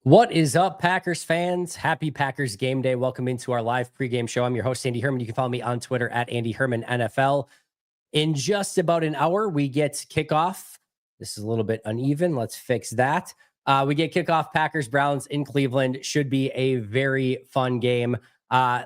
What is up, Packers fans? Happy Packers game day. Welcome into our live pregame show. I'm your host, Andy Herman. You can follow me on Twitter at Andy Herman NFL. In just about an hour, we get kickoff. This is a little bit uneven. Let's fix that. We get kickoff Packers Browns in Cleveland. Should be a very fun game.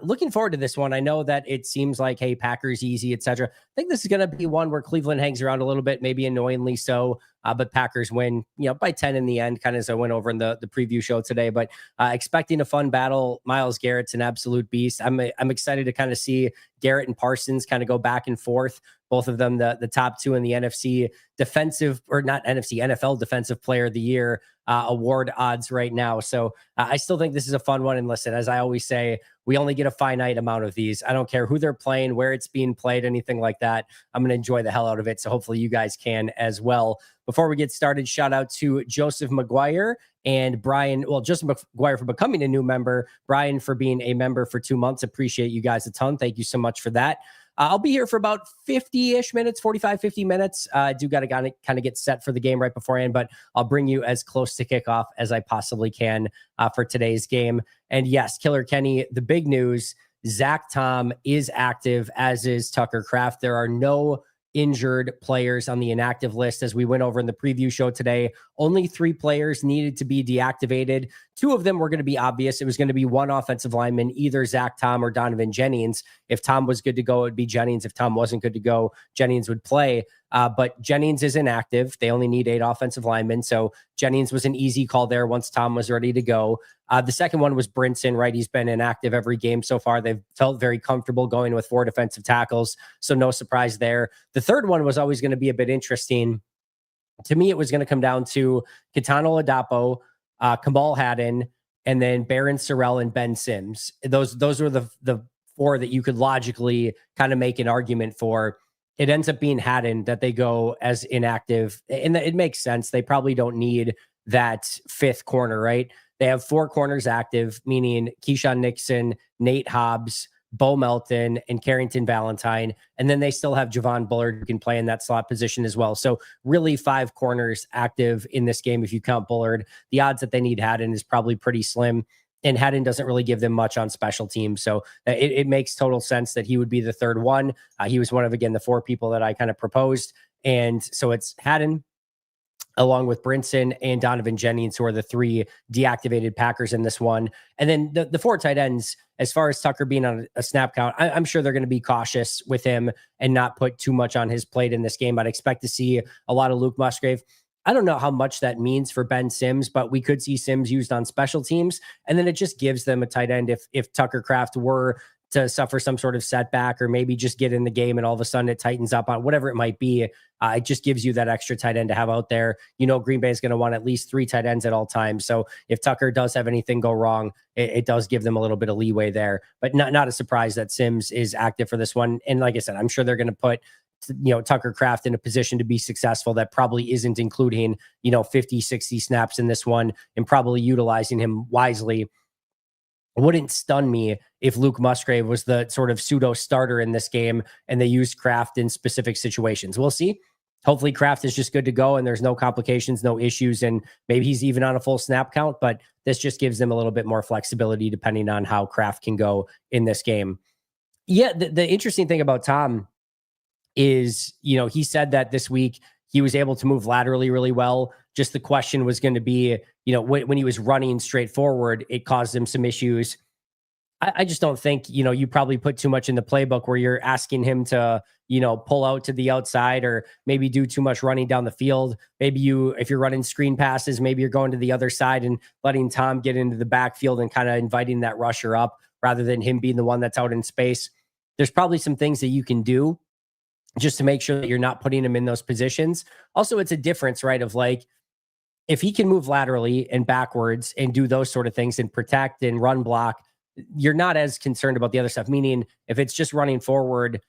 Looking forward to this one. I know that it seems like, hey, Packers easy, etc. I think this is going to be one where Cleveland hangs around a little bit, maybe annoyingly so. But Packers win, by 10 in the end, kind of as I went over in the preview show today. But expecting a fun battle. Myles Garrett's an absolute beast. I'm excited to kind of see Garrett and Parsons kind of go back and forth. Both of them, the top two in the NFC defensive, or not NFC, NFL Defensive Player of the Year award odds right now. So I still think this is a fun one. And listen, as I always say, we only get a finite amount of these. I don't care who they're playing, where it's being played, anything like that. I'm going to enjoy the hell out of it. So hopefully you guys can as well. Before we get started, shout out to Joseph McGuire and Brian. Well, Joseph McGuire for becoming a new member, Brian for being a member for 2 months. Appreciate you guys a ton. Thank you so much for that. I'll be here for about 50-ish minutes, 45, 50 minutes. I do got to kind of get set for the game right beforehand, but I'll bring you as close to kickoff as I possibly can for today's game. And yes, Killer Kenny, the big news, Zach Tom is active, as is Tucker Kraft. There are no injured players on the inactive list. As we went over in the preview show today, only 3 players needed to be deactivated. 2 of them were going to be obvious. It was going to be one offensive lineman, either Zach Tom or Donovan Jennings. If Tom was good to go, it would be Jennings. If Tom wasn't good to go, Jennings would play. But Jennings is inactive. They only need 8 offensive linemen. So Jennings was an easy call there once Tom was ready to go. The second one was Brinson, right? He's been inactive every game so far. They've felt very comfortable going with 4 defensive tackles. So no surprise there. The third one was always going to be a bit interesting. To me, it was going to come down to Kitano Adapo, Kamal Haddon, and then Baron Sorrell and Ben Sims. Those were the 4 that you could logically kind of make an argument for. It ends up being Haddon that they go as inactive. And it makes sense. They probably don't need that 5th corner, right? They have 4 corners active, meaning Keyshawn Nixon, Nate Hobbs, Bo Melton, and Carrington Valentine. And then they still have Javon Bullard who can play in that slot position as well. So really 5 corners active in this game if you count Bullard. The odds that they need Haddon is probably pretty slim. And Haddon doesn't really give them much on special teams. So it makes total sense that he would be the third one. He was one of, again, the 4 people that I kind of proposed. And so it's Haddon, along with Brinson and Donovan Jennings, who are the 3 deactivated Packers in this one. And then the 4 tight ends, as far as Tucker being on a snap count, I'm sure they're going to be cautious with him and not put too much on his plate in this game. I'd expect to see a lot of Luke Musgrave. I don't know how much that means for Ben Sims, but we could see Sims used on special teams. And then it just gives them a tight end if Tucker Kraft were to suffer some sort of setback or maybe just get in the game and all of a sudden it tightens up on whatever it might be. It just gives you that extra tight end to have out there. Green Bay is going to want at least 3 tight ends at all times. So if Tucker does have anything go wrong, it does give them a little bit of leeway there, but not a surprise that Sims is active for this one. And like I said, I'm sure they're going to put Tucker Kraft in a position to be successful that probably isn't including 50, 60 snaps in this one and probably utilizing him wisely. It wouldn't stun me if Luke Musgrave was the sort of pseudo starter in this game and they used Kraft in specific situations. We'll see. Hopefully Kraft is just good to go and there's no complications, no issues, and maybe he's even on a full snap count, but this just gives them a little bit more flexibility depending on how Kraft can go in this game. Yeah, the interesting thing about Tom is, he said that this week he was able to move laterally really well. Just the question was going to be, when he was running straight forward, it caused him some issues. I just don't think, you probably put too much in the playbook where you're asking him to, pull out to the outside or maybe do too much running down the field. Maybe if you're running screen passes, maybe you're going to the other side and letting Tom get into the backfield and kind of inviting that rusher up rather than him being the one that's out in space. There's probably some things that you can do just to make sure that you're not putting him in those positions. Also, it's a difference, right? Of like, if he can move laterally and backwards and do those sort of things and protect and run block, you're not as concerned about the other stuff. Meaning if it's just running forward,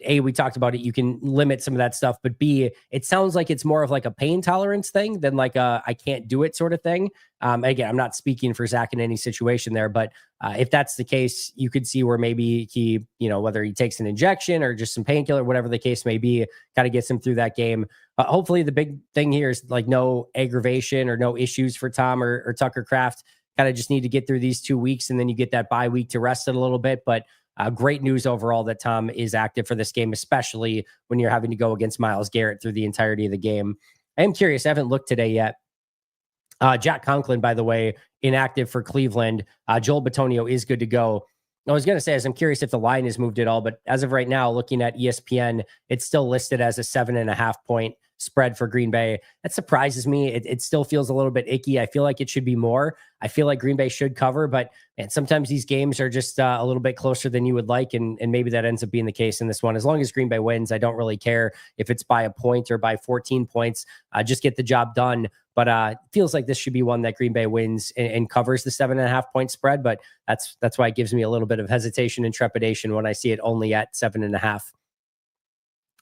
A, we talked about it, you can limit some of that stuff, but B, it sounds like it's more of like a pain tolerance thing than like a, I can't do it sort of thing. Again, I'm not speaking for Zach in any situation there, but if that's the case, you could see where maybe he, whether he takes an injection or just some painkiller, whatever the case may be, kind of gets him through that game. Hopefully the big thing here is like no aggravation or no issues for Tom or Tucker Kraft. kind of just need to get through these 2 weeks, and then you get that bye week to rest it a little bit. But great news overall that Tom is active for this game, especially when you're having to go against Myles Garrett through the entirety of the game. I am curious. I haven't looked today yet. Jack Conklin, by the way, inactive for Cleveland. Joel Bitonio is good to go. I was going to say, as I'm curious if the line has moved at all, but as of right now, looking at ESPN, it's still listed as a 7.5 point spread for Green Bay. That surprises me. It still feels a little bit icky. I feel like it should be more. I feel like Green Bay should cover, but man, sometimes these games are just a little bit closer than you would like, and maybe that ends up being the case in this one. As long as Green Bay wins, I don't really care if it's by a point or by 14 points. Just get the job done. But it feels like this should be one that Green Bay wins and covers the 7.5 point spread. But that's why it gives me a little bit of hesitation and trepidation when I see it only at 7.5.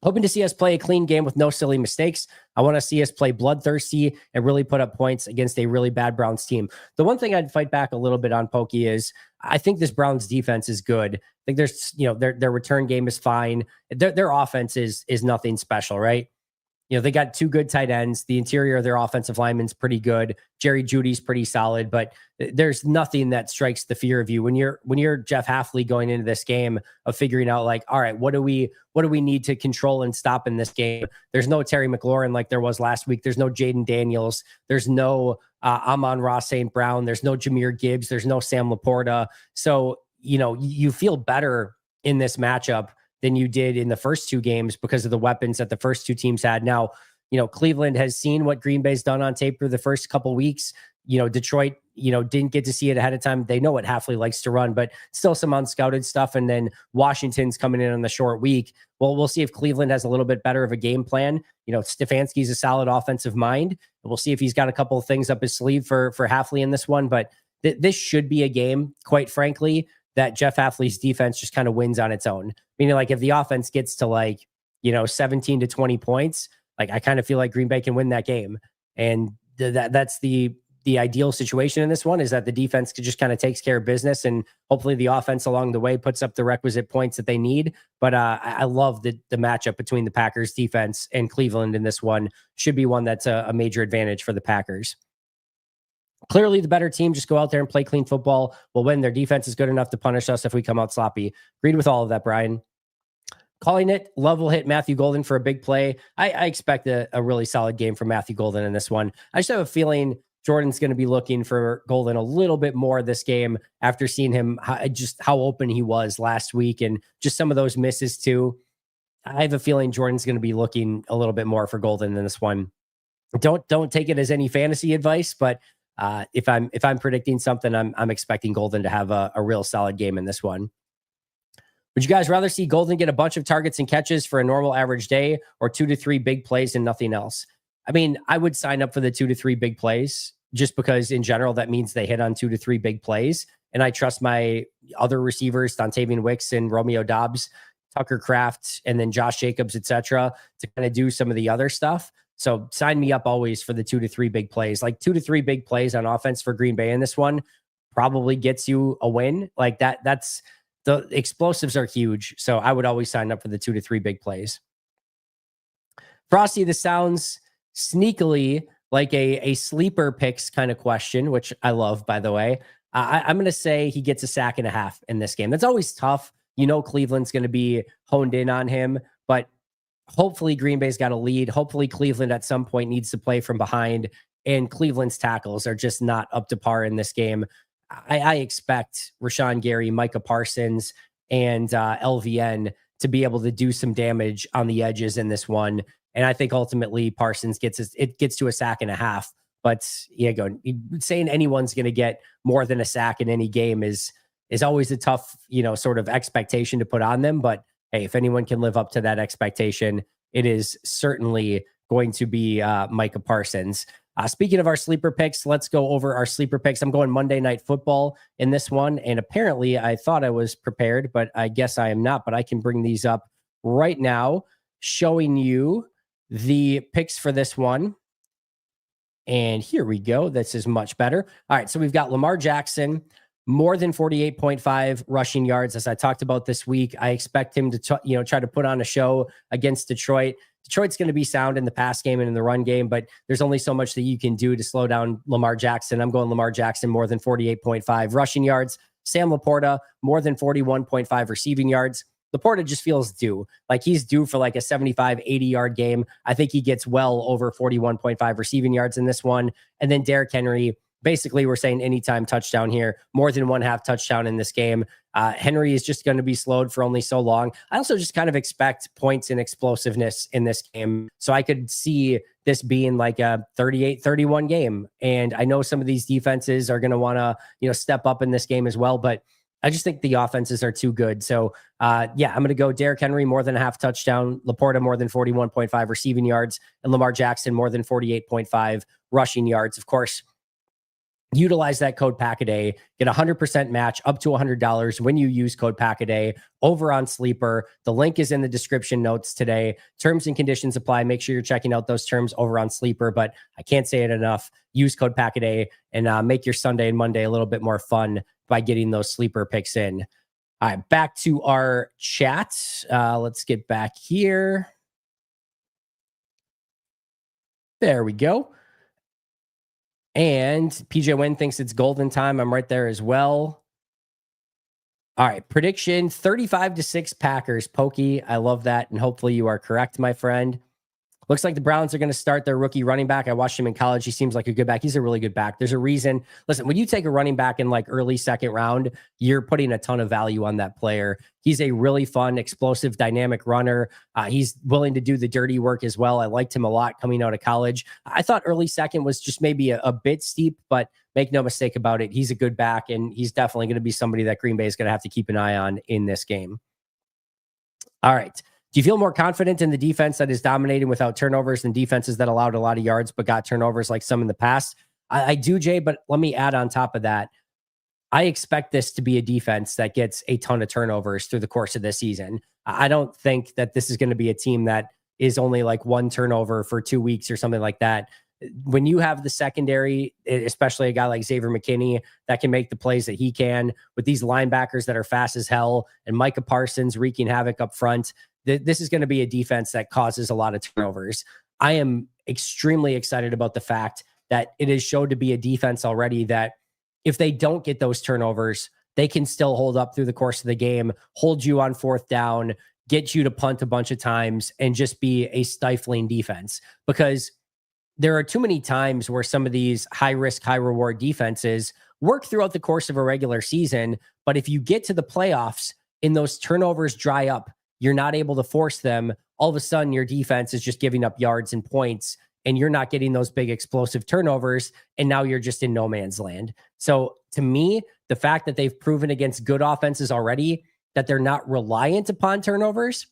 Hoping to see us play a clean game with no silly mistakes. I want to see us play bloodthirsty and really put up points against a really bad Browns team. The one thing I'd fight back a little bit on, Pokey, is I think this Browns defense is good. I think there's, their return game is fine. Their offense is nothing special, right? They got 2 good tight ends. The interior of their offensive lineman's pretty good. Jerry Jeudy's pretty solid, but there's nothing that strikes the fear of you when you're Jeff Hafley going into this game of figuring out, like, all right, what do we need to control and stop in this game? There's no Terry McLaurin like there was last week. There's no Jaden Daniels. There's no Amon-Ra St. Brown. There's no Jahmyr Gibbs. There's no Sam Laporta. So, you feel better in this matchup than you did in the first 2 games because of the weapons that the first 2 teams had. Now, Cleveland has seen what Green Bay's done on tape through the first couple weeks. Detroit, didn't get to see it ahead of time. They know what Hafley likes to run, but still some unscouted stuff. And then Washington's coming in on the short week. Well, we'll see if Cleveland has a little bit better of a game plan. Stefanski's a solid offensive mind. We'll see if he's got a couple of things up his sleeve for Hafley in this one. But this should be a game, quite frankly, that Jeff Hafley's defense just kind of wins on its own. Meaning, like, if the offense gets to 17 to 20 points, I kind of feel like Green Bay can win that game. And that's the ideal situation in this one, is that the defense just kind of takes care of business, and hopefully the offense along the way puts up the requisite points that they need. But I love the matchup between the Packers defense and Cleveland in this one. Should be one that's a major advantage for the Packers. Clearly the better team. Just go out there and play clean football. We'll win. Their defense is good enough to punish us if we come out sloppy. Agreed with all of that, Brian. Calling it. Love will hit Matthew Golden for a big play. I expect a really solid game from Matthew Golden in this one. I just have a feeling Jordan's going to be looking for Golden a little bit more this game after seeing him, just how open he was last week and just some of those misses too. I have a feeling Jordan's going to be looking a little bit more for Golden in this one. Don't take it as any fantasy advice, but if I'm predicting something, I'm expecting Golden to have a real solid game in this one. Would you guys rather see Golden get a bunch of targets and catches for a normal average day, or 2 to 3 big plays and nothing else? I mean, I would sign up for the 2 to 3 big plays, just because in general that means they hit on 2 to 3 big plays, and I trust my other receivers, Dontavian Wicks and Romeo Doubs, Tucker Kraft, and then Josh Jacobs, etc., to kind of do some of the other stuff. So sign me up always for the 2 to 3 big plays. 2 to 3 big plays on offense for Green Bay in this one probably gets you a win. That's the explosives are huge. So I would always sign up for the 2 to 3 big plays. Frosty, this sounds sneakily like a sleeper picks kind of question, which I love, by the way. I'm going to say he gets a sack and a half in this game. That's always tough. Cleveland's going to be honed in on him, but hopefully Green Bay's got a lead. Hopefully Cleveland at some point needs to play from behind, and Cleveland's tackles are just not up to par in this game. I expect Rashawn Gary, Micah Parsons, and LVN to be able to do some damage on the edges in this one. And I think ultimately Parsons gets to a sack and a half. But saying anyone's going to get more than a sack in any game is always a tough, sort of expectation to put on them. But hey, if anyone can live up to that expectation, it is certainly going to be Micah Parsons. Speaking of our sleeper picks, let's go over our sleeper picks. I'm going Monday Night Football in this one. And apparently I thought I was prepared, but I guess I am not. But I can bring these up right now, showing you the picks for this one. And here we go. This is much better. All right. So we've got Lamar Jackson, more than 48.5 rushing yards. As I talked about this week, I expect him to try to put on a show against Detroit. Detroit's going to be sound in the pass game and in the run game, but there's only so much that you can do to slow down Lamar Jackson. I'm going Lamar Jackson more than 48.5 rushing yards. Sam Laporta, more than 41.5 receiving yards. Laporta just feels due. Like he's due for like a 75, 80-yard game. I think he gets well over 41.5 receiving yards in this one. And then Derrick Henry, basically we're saying anytime touchdown here, more than 1/2 touchdown in this game. Henry is just going to be slowed for only so long. I also just kind of expect points and explosiveness in this game. So I could see this being like a 38-31 game. And I know some of these defenses are going to want to, step up in this game as well, but I just think the offenses are too good. So I'm going to go Derrick Henry more than 1/2 touchdown, Laporta more than 41.5 receiving yards, and Lamar Jackson more than 48.5 rushing yards. Of course, utilize that code Packaday, get a 100% match up to $100 when you use code Packaday over on Sleeper. The link is in the description notes today. Terms and conditions apply. Make sure you're checking out those terms over on Sleeper, but I can't say it enough. Use code Packaday and make your Sunday and Monday a little bit more fun by getting those Sleeper picks in. All right, back to our chat. Let's get back here. There we go. And PJ Wynn thinks it's golden time. I'm right there as well. All right. Prediction 35-6 Packers. Pokey, I love that. And hopefully you are correct, my friend. Looks like the Browns are going to start their rookie running back. I watched him in college. He seems like a good back. He's a really good back. There's a reason. Listen, when you take a running back in like early second round, you're putting a ton of value on that player. He's a really fun, explosive, dynamic runner. He's willing to do the dirty work as well. I liked him a lot coming out of college. I thought early second was just maybe a bit steep, but make no mistake about it. He's a good back, and he's definitely going to be somebody that Green Bay is going to have to keep an eye on in this game. All right. Do you feel more confident in the defense that is dominating without turnovers than defenses that allowed a lot of yards but got turnovers like some in the past? I do, Jay, but let me add on top of that. I expect this to be a defense that gets a ton of turnovers through the course of this season. I don't think that this is going to be a team that is only like one turnover for 2 weeks or something like that. When you have the secondary, especially a guy like Xavier McKinney that can make the plays that he can, with these linebackers that are fast as hell and Micah Parsons wreaking havoc up front, this is going to be a defense that causes a lot of turnovers. I am extremely excited about the fact that it is showed to be a defense already that if they don't get those turnovers, they can still hold up through the course of the game, hold you on fourth down, get you to punt a bunch of times, and just be a stifling defense. Because there are too many times where some of these high risk, high reward defenses work throughout the course of a regular season. But if you get to the playoffs and those turnovers dry up, you're not able to force them. All of a sudden, your defense is just giving up yards and points, and you're not getting those big explosive turnovers. And now you're just in no man's land. So to me, the fact that they've proven against good offenses already that they're not reliant upon turnovers,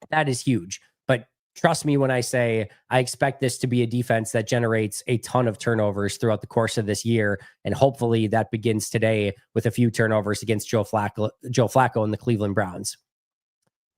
that is huge. But trust me when I say I expect this to be a defense that generates a ton of turnovers throughout the course of this year. And hopefully that begins today with a few turnovers against Joe Flacco and the Cleveland Browns.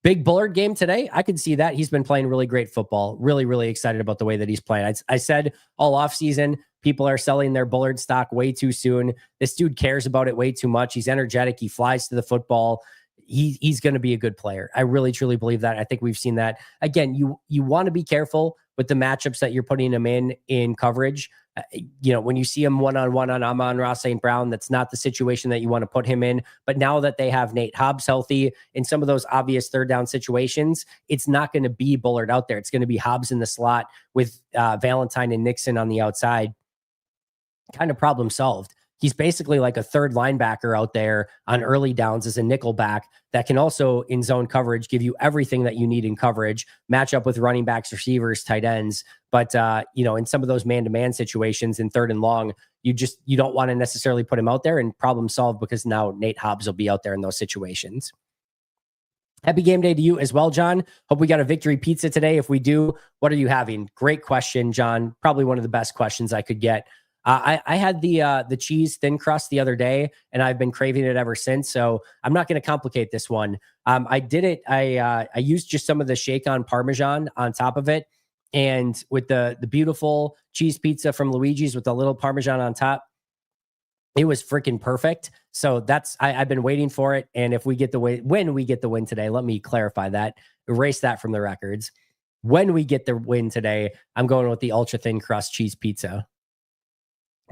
Big Bullard game today. I can see that. He's been playing really great football. Really, really excited about the way that he's playing. I said all offseason, people are selling their Bullard stock way too soon. This dude cares about it way too much. He's energetic. He flies to the football. He's going to be a good player. I really, truly believe that. I think we've seen that. Again, you want to be careful with the matchups that you're putting him in coverage. When you see him one-on-one on Amon-Ra St. Brown, that's not the situation that you want to put him in. But now that they have Nate Hobbs healthy in some of those obvious third down situations, it's not going to be Bullard out there. It's going to be Hobbs in the slot with Valentine and Nixon on the outside. Kind of problem solved. He's basically like a third linebacker out there on early downs as a nickel back that can also in zone coverage give you everything that you need in coverage, match up with running backs, receivers, tight ends. But, in some of those man-to-man situations in third and long, you don't want to necessarily put him out there and problem solve because now Nate Hobbs will be out there in those situations. Happy game day to you as well, John. Hope we got a victory pizza today. If we do, what are you having? Great question, John. Probably one of the best questions I could get. I had the cheese thin crust the other day, and I've been craving it ever since. So I'm not going to complicate this one. I did it. I used just some of the shake on Parmesan on top of it, and with the beautiful cheese pizza from Luigi's with a little Parmesan on top, it was freaking perfect. So I've been waiting for it. And when we get the win today, let me clarify that, erase that from the records. when we get the win today, I'm going with the ultra thin crust cheese pizza.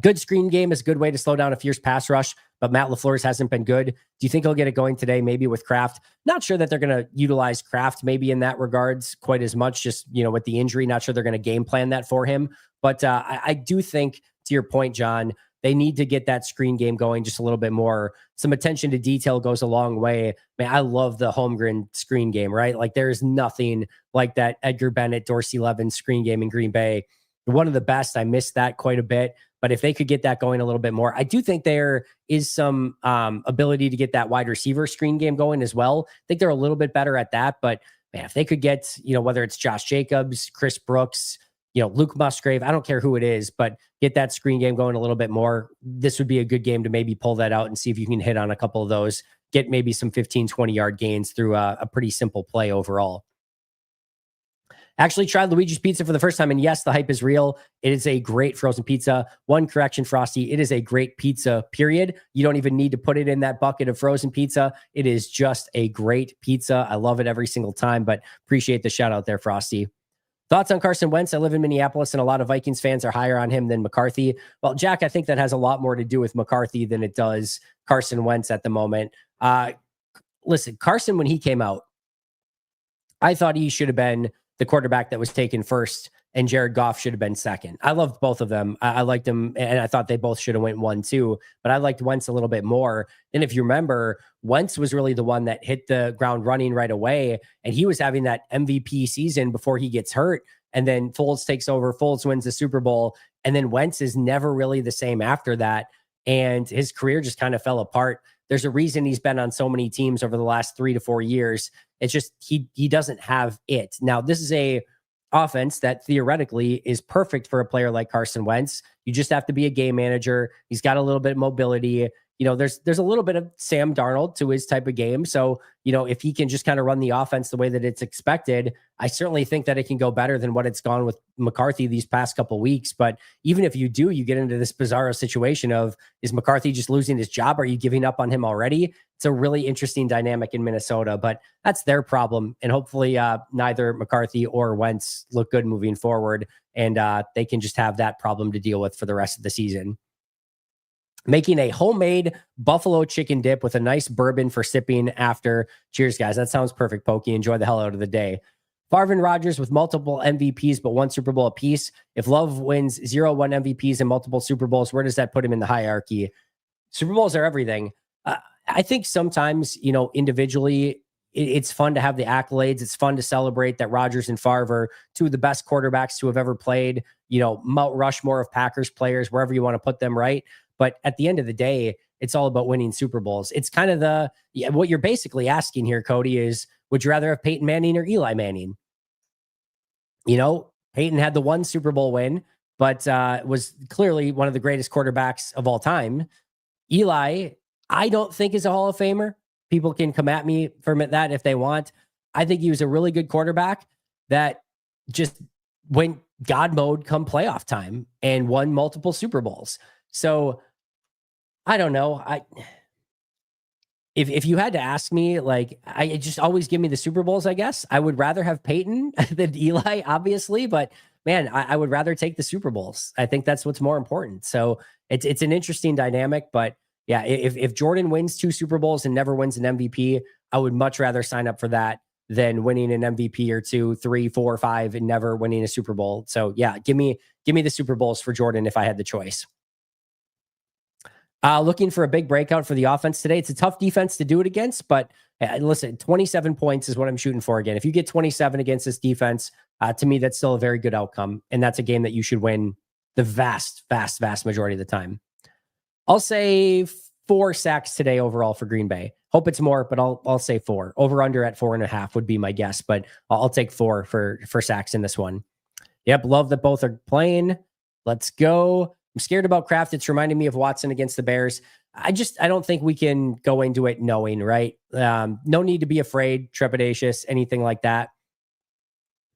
Good screen game is a good way to slow down a fierce pass rush, but Matt LaFleur's hasn't been good. Do you think he'll get it going today? Maybe with Kraft. Not sure that they're going to utilize Kraft maybe in that regards quite as much, just, with the injury. Not sure they're going to game plan that for him. But I do think, to your point, John, they need to get that screen game going just a little bit more. Some attention to detail goes a long way. Man, I love the Holmgren screen game, right? Like there's nothing like that Edgar Bennett, Dorsey Levin screen game in Green Bay. One of the best. I missed that quite a bit. But if they could get that going a little bit more, I do think there is some ability to get that wide receiver screen game going as well. I think they're a little bit better at that. But man, if they could get, whether it's Josh Jacobs, Chris Brooks, Luke Musgrave, I don't care who it is, but get that screen game going a little bit more. This would be a good game to maybe pull that out and see if you can hit on a couple of those, get maybe some 15, 20-yard gains through a pretty simple play overall. Actually tried Luigi's Pizza for the first time, and yes, the hype is real. It is a great frozen pizza. One correction, Frosty, it is a great pizza, period. You don't even need to put it in that bucket of frozen pizza. It is just a great pizza. I love it every single time, but appreciate the shout out there, Frosty. Thoughts on Carson Wentz? I live in Minneapolis, and a lot of Vikings fans are higher on him than McCarthy. Well, Jack, I think that has a lot more to do with McCarthy than it does Carson Wentz at the moment. Listen, Carson, when he came out, I thought he should have been the quarterback that was taken first, and Jared Goff should have been second. I loved both of them. I liked them, and I thought they both should have went 1-2, but I liked Wentz a little bit more. And if you remember, Wentz was really the one that hit the ground running right away, and he was having that MVP season before he gets hurt, and then Foles takes over, Foles wins the Super Bowl, and then Wentz is never really the same after that, and his career just kind of fell apart. There's a reason he's been on so many teams over the last 3 to 4 years. It's just he doesn't have it. Now, this is a offense that theoretically is perfect for a player like Carson Wentz. You just have to be a game manager. He's got a little bit of mobility. There's a little bit of Sam Darnold to his type of game. So, if he can just kind of run the offense the way that it's expected, I certainly think that it can go better than what it's gone with McCarthy these past couple of weeks. But even if you do, you get into this bizarro situation of, is McCarthy just losing his job? Are you giving up on him already? It's a really interesting dynamic in Minnesota, but that's their problem. And hopefully neither McCarthy or Wentz look good moving forward. And they can just have that problem to deal with for the rest of the season. Making a homemade buffalo chicken dip with a nice bourbon for sipping after. Cheers, guys. That sounds perfect, Pokey. Enjoy the hell out of the day. Favre and Rodgers with multiple MVPs, but one Super Bowl apiece. If Love wins 0-1 MVPs and multiple Super Bowls, where does that put him in the hierarchy? Super Bowls are everything. I think sometimes, individually, it's fun to have the accolades. It's fun to celebrate that Rodgers and Favre are two of the best quarterbacks to have ever played, Mount Rushmore of Packers players, wherever you want to put them, right? But at the end of the day, it's all about winning Super Bowls. It's kind of what you're basically asking here, Cody, is would you rather have Peyton Manning or Eli Manning? Peyton had the one Super Bowl win, but was clearly one of the greatest quarterbacks of all time. Eli, I don't think is a Hall of Famer. People can come at me for that if they want. I think he was a really good quarterback that just went God mode come playoff time and won multiple Super Bowls. So I don't know. If you had to ask me, I just always give me the Super Bowls, I guess. I would rather have Peyton than Eli, obviously, but man, I would rather take the Super Bowls. I think that's what's more important. So it's an interesting dynamic, but yeah, if Jordan wins 2 Super Bowls and never wins an MVP, I would much rather sign up for that than winning an MVP or 2, 3, 4, 5 and never winning a Super Bowl. So yeah, give me the Super Bowls for Jordan if I had the choice. Looking for a big breakout for the offense today. It's a tough defense to do it against, but listen, 27 points is what I'm shooting for again. If you get 27 against this defense, to me, that's still a very good outcome. And that's a game that you should win the vast, vast, vast majority of the time. I'll say 4 sacks today overall for Green Bay. Hope it's more, but I'll say 4. Over under at 4.5 would be my guess, but I'll take 4 for sacks in this one. Yep, love that both are playing. Let's go. I'm scared about Kraft. It's reminding me of Watson against the Bears. I don't think we can go into it knowing, right? No need to be afraid, trepidatious, anything like that.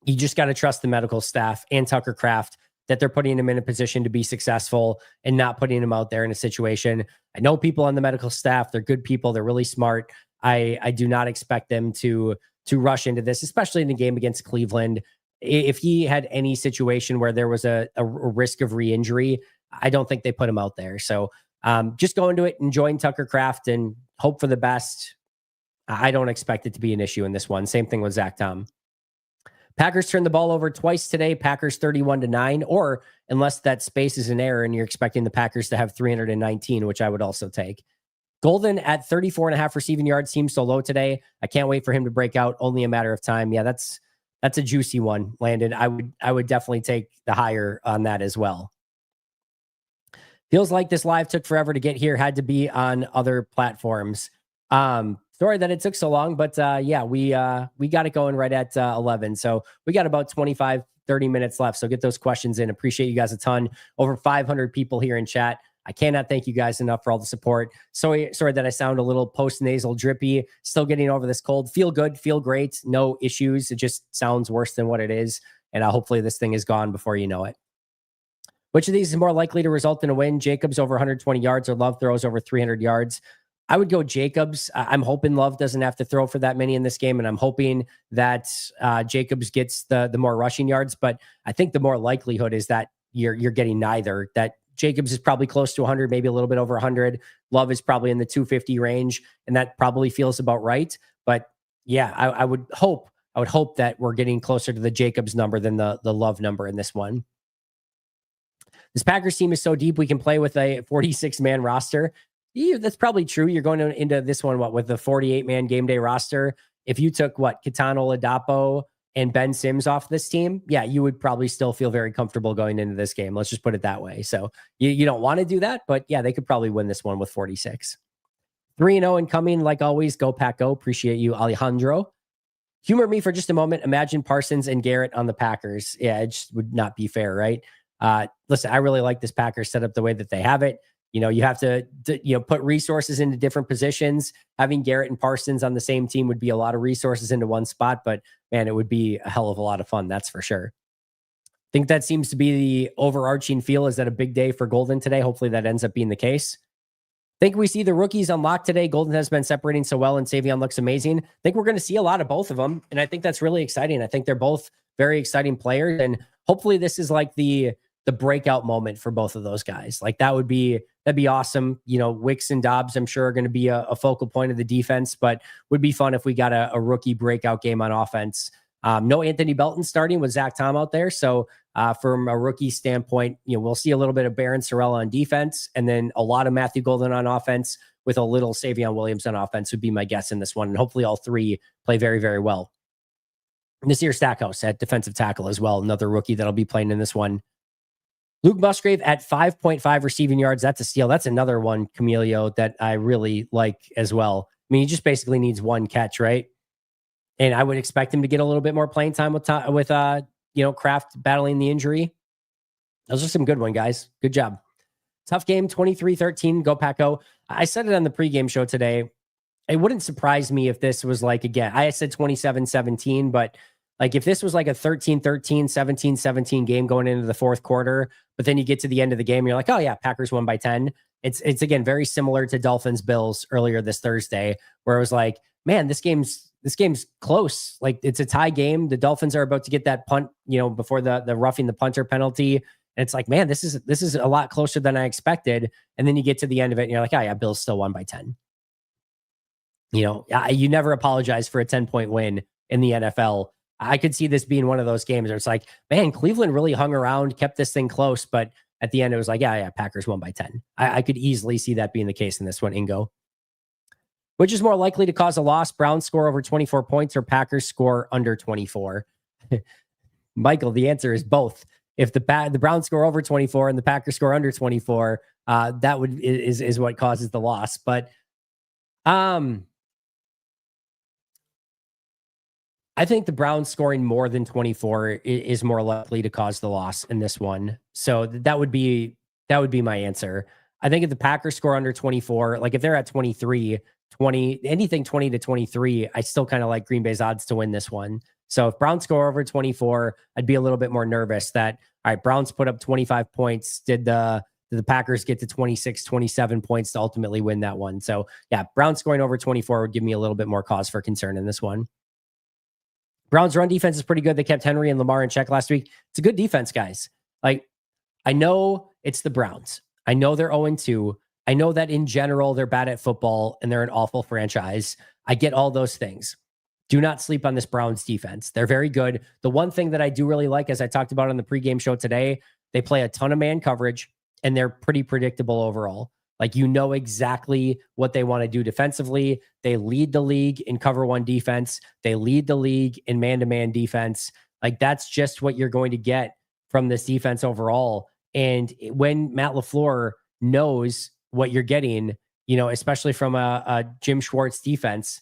You just got to trust the medical staff and Tucker Kraft that they're putting him in a position to be successful and not putting him out there in a situation. I know people on the medical staff. They're good people. They're really smart. I do not expect them to rush into this, especially in the game against Cleveland. if he had any situation where there was a risk of re-injury, I don't think they put him out there. So just go into it, enjoying Tucker Kraft, and hope for the best. I don't expect it to be an issue in this one. Same thing with Zach Tom. Packers turned the ball over twice today. Packers 31-9, or unless that space is an error and you're expecting the Packers to have 319, which I would also take. Golden at 34.5 receiving yards seems so low today. I can't wait for him to break out. Only a matter of time. Yeah, that's a juicy one, Landon. I would definitely take the higher on that as well. Feels like this live took forever to get here. Had to be on other platforms. Sorry that it took so long, but yeah, we got it going right at 11. So we got about 25, 30 minutes left. So get those questions in. Appreciate you guys a ton. Over 500 people here in chat. I cannot thank you guys enough for all the support. Sorry that I sound a little post-nasal drippy. Still getting over this cold. Feel good, feel great. No issues. It just sounds worse than what it is. And hopefully this thing is gone before you know it. Which of these is more likely to result in a win? Jacobs over 120 yards or Love throws over 300 yards? I would go Jacobs. I'm hoping Love doesn't have to throw for that many in this game, and I'm hoping that Jacobs gets the more rushing yards. But I think the more likelihood is that you're getting neither. That Jacobs is probably close to 100, maybe a little bit over 100. Love is probably in the 250 range, and that probably feels about right. But yeah, I would hope that we're getting closer to the Jacobs number than the Love number in this one. This Packers team is so deep we can play with a 46-man roster. Yeah, that's probably true. You're going into this one with the 48-man game day roster. If you took Kitano Oladapo and Ben Sims off this team, yeah, you would probably still feel very comfortable going into this game. Let's just put it that way. So you don't want to do that, but yeah, they could probably win this one with 46. 3-0 incoming, like always. Go Pack Go. Appreciate you, Alejandro. Humor me for just a moment. Imagine Parsons and Garrett on the Packers. Yeah, it just would not be fair, right? Listen, I really like this Packers setup the way that they have it. You have to put resources into different positions. Having Garrett and Parsons on the same team would be a lot of resources into one spot, but man, it would be a hell of a lot of fun. That's for sure. I think that seems to be the overarching feel, is that a big day for Golden today. Hopefully that ends up being the case. I think we see the rookies unlocked today. Golden has been separating so well, and Savion looks amazing. I think we're going to see a lot of both of them, and I think that's really exciting. I think they're both very exciting players, and hopefully this is like the breakout moment for both of those guys. Like that'd be awesome. Wicks and Dobbs, I'm sure, are going to be a focal point of the defense, but would be fun if we got a rookie breakout game on offense. No Anthony Belton starting with Zach Tom out there. So from a rookie standpoint, we'll see a little bit of Barron Sorrell on defense, and then a lot of Matthew Golden on offense with a little Savion Williams on offense would be my guess in this one. And hopefully all three play very, very well. Nasir Stackhouse at defensive tackle as well. Another rookie that'll be playing in this one. Luke Musgrave at 5.5 receiving yards. That's a steal. That's another one, Camilio, that I really like as well. I mean, he just basically needs one catch, right? And I would expect him to get a little bit more playing time with Kraft battling the injury. Those are some good ones, guys. Good job. Tough game, 23-13. Go Pack-O. I said it on the pregame show today. It wouldn't surprise me if this was again, I said 27-17, but if this was like a 13-13, 17-17 game going into the fourth quarter, but then you get to the end of the game, you're like, oh yeah, Packers won by 10. It's again, very similar to Dolphins Bills earlier this Thursday, where it was like, man, this game's close. Like it's a tie game. The Dolphins are about to get that punt, before the roughing the punter penalty. And it's like, man, this is a lot closer than I expected. And then you get to the end of it and you're like, oh yeah, Bills still won by 10. You never apologize for a 10-point win in the NFL. I could see this being one of those games where it's like, man, Cleveland really hung around, kept this thing close, but at the end it was like, yeah, Packers won by 10. I could easily see that being the case in this one, Ingo. Which is more likely to cause a loss? Browns score over 24 points or Packers score under 24? Michael, the answer is both. If the Browns score over 24 and the Packers score under 24, that is what causes the loss. But I think the Browns scoring more than 24 is more likely to cause the loss in this one. So that would be my answer. I think if the Packers score under 24, if they're at 23, 20, anything 20 to 23, I still kind of like Green Bay's odds to win this one. So if Browns score over 24, I'd be a little bit more nervous that, all right, Browns put up 25 points. Did the Packers get to 26, 27 points to ultimately win that one? So yeah, Browns scoring over 24 would give me a little bit more cause for concern in this one. Browns run defense is pretty good. They kept Henry and Lamar in check last week. It's a good defense, guys. Like, I know it's the Browns. I know they're 0-2. I know that in general, they're bad at football and they're an awful franchise. I get all those things. Do not sleep on this Browns defense. They're very good. The one thing that I do really like, as I talked about on the pregame show today, they play a ton of man coverage and they're pretty predictable overall. Like, you know exactly what they want to do defensively. They lead the league in cover one defense. They lead the league in man-to-man defense. Like, that's just what you're going to get from this defense overall. And when Matt LaFleur knows what you're getting, you know, especially from a Jim Schwartz defense,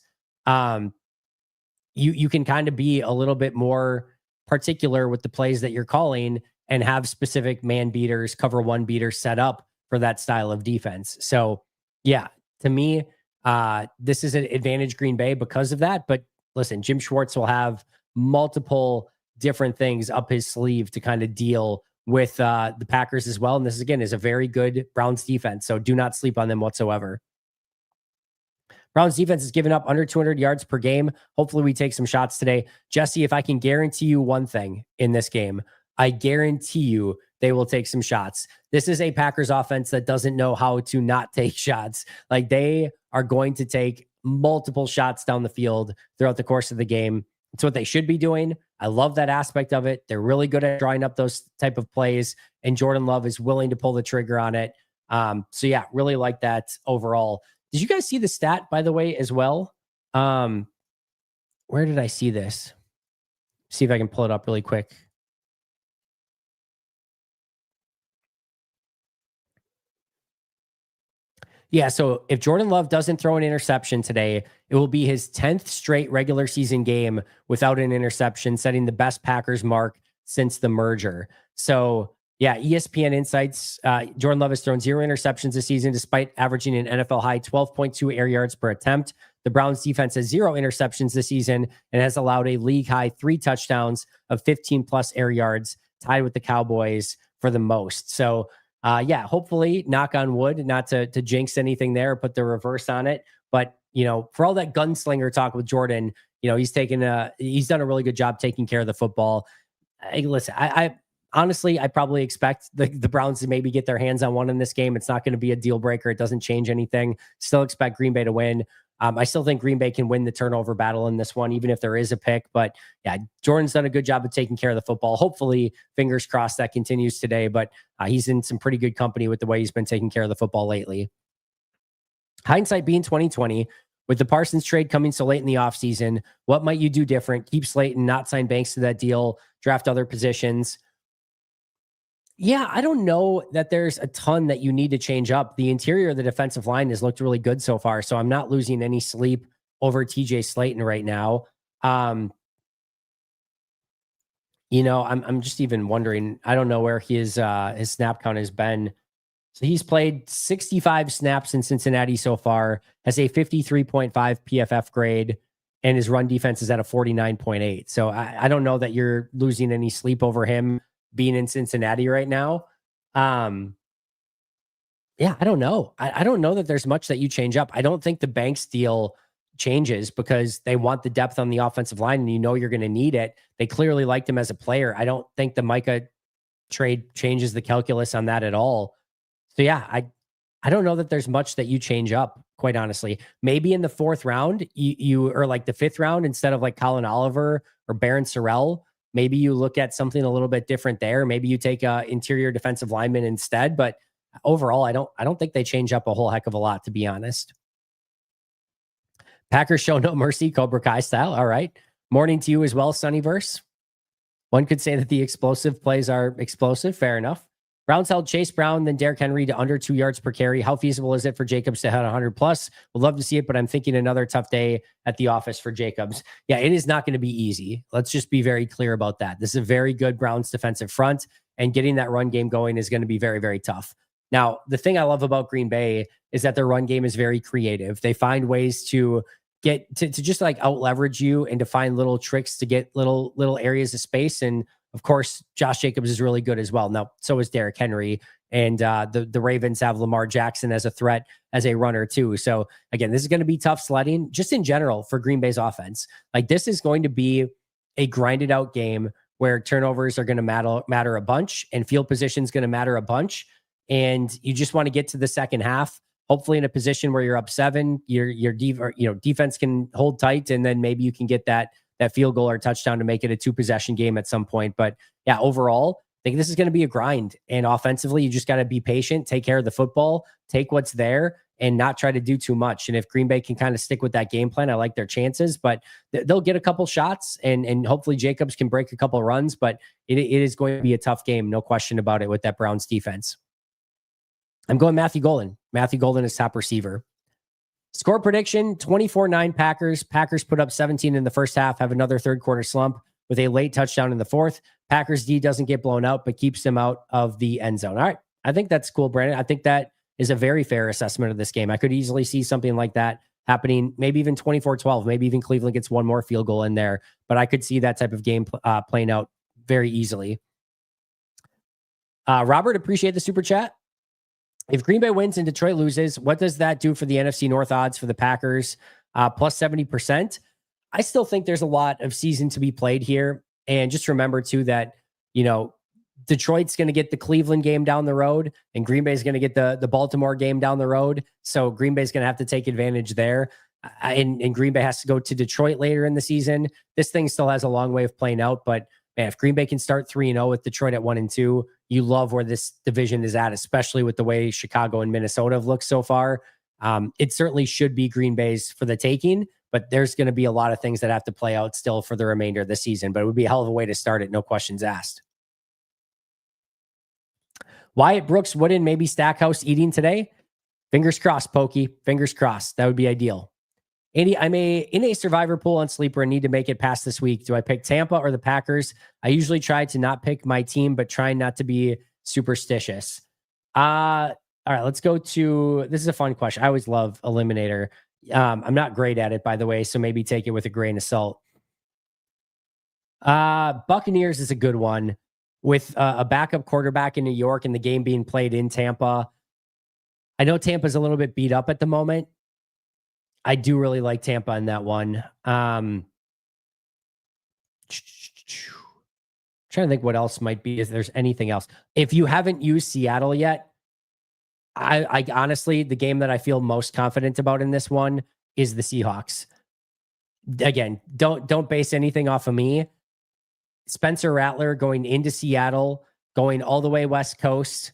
you can kind of be a little bit more particular with the plays that you're calling and have specific man beaters, cover one beaters set up for that style of defense. So yeah, to me, this is an advantage Green Bay because of that. But listen, Jim Schwartz will have multiple different things up his sleeve to kind of deal with the Packers as well. And this, again, is a very good Browns defense. So do not sleep on them whatsoever. Browns defense has given up under 200 yards per game. Hopefully we take some shots today. Jesse, if I can guarantee you one thing in this game, I guarantee you they will take some shots. This is a Packers offense that doesn't know how to not take shots. Like, they are going to take multiple shots down the field throughout the course of the game. It's what they should be doing. I love that aspect of it. They're really good at drawing up those type of plays, and Jordan Love is willing to pull the trigger on it. So yeah, really like that overall. Did you guys see the stat, by the way, as well? Where did I see this? See if I can pull it up really quick. Yeah, so if Jordan Love doesn't throw an interception today, it will be his 10th straight regular season game without an interception, setting the best Packers mark since the merger. So yeah, ESPN Insights, Jordan Love has thrown 0 interceptions this season, despite averaging an NFL high 12.2 air yards per attempt. The Browns defense has 0 interceptions this season and has allowed a league high 3 touchdowns of 15 plus air yards, tied with the Cowboys for the most. So yeah, hopefully, knock on wood, not to jinx anything there, put the reverse on it. But, you know, for all that gunslinger talk with Jordan, you know, he's done a really good job taking care of the football. Listen, I honestly, I probably expect the Browns to maybe get their hands on one in this game. It's not going to be a deal breaker. It doesn't change anything. Still expect Green Bay to win. I still think Green Bay can win the turnover battle in this one, even if there is a pick. But yeah, Jordan's done a good job of taking care of the football. Hopefully, fingers crossed, that continues today. But he's in some pretty good company with the way he's been taking care of the football lately. Hindsight being 2020, with the Parsons trade coming so late in the offseason, what might you do different? Keep Slayton, not sign Banks to that deal, draft other positions. Yeah, I don't know that there's a ton that you need to change up. The interior of the defensive line has looked really good so far, so I'm not losing any sleep over TJ Slayton right now. You know, I'm just even wondering, I don't know where his snap count has been. So he's played 65 snaps in Cincinnati so far, has a 53.5 PFF grade, and his run defense is at a 49.8. So I don't know that you're losing any sleep over him being in Cincinnati right now. Yeah, I don't know. I don't know that there's much that you change up. I don't think the Banks deal changes because they want the depth on the offensive line, and you know you're going to need it. They clearly liked him as a player. I don't think the Micah trade changes the calculus on that at all. So yeah, I don't know that there's much that you change up, quite honestly. Maybe in the 4th round, you or like the 5th round, instead of like Colin Oliver or Baron Sorrell, maybe you look at something a little bit different there. Maybe you take a interior defensive lineman instead. But overall, I don't think they change up a whole heck of a lot, to be honest. Packers show no mercy, Cobra Kai style. All right. Morning to you as well, Sunnyverse. One could say that the explosive plays are explosive. Fair enough. Browns held Chase Brown, then Derrick Henry to under 2 yards per carry. How feasible is it for Jacobs to hit 100 plus? Would love to see it, but I'm thinking another tough day at the office for Jacobs. Yeah, it is not going to be easy. Let's just be very clear about that. This is a very good Browns defensive front, and getting that run game going is going to be very, very tough. Now, the thing I love about Green Bay is that their run game is very creative. They find ways to get to just like out leverage you and to find little tricks to get little areas of space. And of course, Josh Jacobs is really good as well. Now, so is Derrick Henry. And the Ravens have Lamar Jackson as a threat as a runner too. So again, this is going to be tough sledding just in general for Green Bay's offense. Like, this is going to be a grinded out game where turnovers are going to matter a bunch and field position is going to matter a bunch. And you just want to get to the second half, hopefully in a position where you're up 7, your defense can hold tight, and then maybe you can get that field goal or touchdown to make it a 2-possession game at some point. But yeah, overall, I think this is going to be a grind. And offensively, you just got to be patient, take care of the football, take what's there, and not try to do too much. And if Green Bay can kind of stick with that game plan, I like their chances. But they'll get a couple shots, and hopefully Jacobs can break a couple runs. But it is going to be a tough game, no question about it, with that Browns defense. I'm going Matthew Golden. Matthew Golden is top receiver. Score prediction, 24-9 Packers. Packers put up 17 in the first half, have another third quarter slump with a late touchdown in the fourth. Packers D doesn't get blown out, but keeps them out of the end zone. All right. I think that's cool, Brandon. I think that is a very fair assessment of this game. I could easily see something like that happening, maybe even 24-12, maybe even Cleveland gets one more field goal in there, but I could see that type of game playing out very easily. Robert, appreciate the super chat. If Green Bay wins and Detroit loses, what does that do for the NFC North odds for the Packers? Plus 70%. I still think there's a lot of season to be played here. And just remember too that, Detroit's going to get the Cleveland game down the road, and Green Bay is going to get the Baltimore game down the road. So Green Bay is going to have to take advantage there. And Green Bay has to go to Detroit later in the season. This thing still has a long way of playing out, but man, if Green Bay can start 3-0 with Detroit at 1-2, you love where this division is at, especially with the way Chicago and Minnesota have looked so far. It certainly should be Green Bay's for the taking, but there's going to be a lot of things that have to play out still for the remainder of the season, but it would be a hell of a way to start it. No questions asked. Wyatt Brooks, Wooden, maybe Stackhouse eating today. Fingers crossed, Pokey. Fingers crossed. That would be ideal. Andy, I'm in a survivor pool on Sleeper and need to make it past this week. Do I pick Tampa or the Packers? I usually try to not pick my team, but trying not to be superstitious. All right, let's go to, this is a fun question. I always love Eliminator. I'm not great at it, by the way, so maybe take it with a grain of salt. Buccaneers is a good one with a backup quarterback in New York and the game being played in Tampa. I know Tampa's a little bit beat up at the moment. I do really like Tampa in that one. Trying to think what else might be, if there's anything else. If you haven't used Seattle yet, I honestly, the game that I feel most confident about in this one is the Seahawks. Again, don't base anything off of me. Spencer Rattler going into Seattle, going all the way West Coast.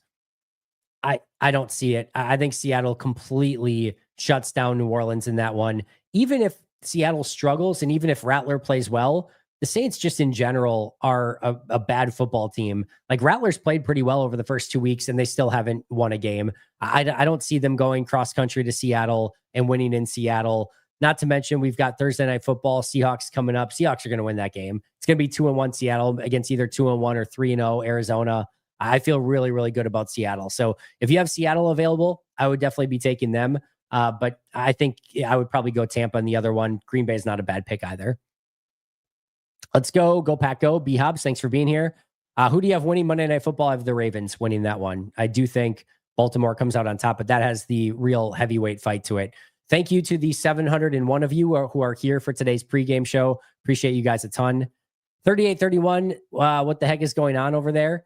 I don't see it. I think Seattle completely shuts down New Orleans in that one. Even if Seattle struggles and even if Rattler plays well, the Saints just in general are a bad football team. Like Rattler's played pretty well over the first 2 weeks and they still haven't won a game. I don't see them going cross country to Seattle and winning in Seattle. Not to mention we've got Thursday Night Football, Seahawks coming up. Seahawks are going to win that game. It's going to be 2-1 Seattle against either 2-1 or 3-0 Arizona. I feel really, really good about Seattle. So if you have Seattle available, I would definitely be taking them. But I think I would probably go Tampa in the other one. Green Bay is not a bad pick either. Let's go Pack, go. B-Hobbs, thanks for being here. Who do you have winning Monday Night Football? I have the Ravens winning that one. I do think Baltimore comes out on top, but that has the real heavyweight fight to it. Thank you to the 701 of you who are here for today's pregame show. Appreciate you guys a ton. 3831, what the heck is going on over there?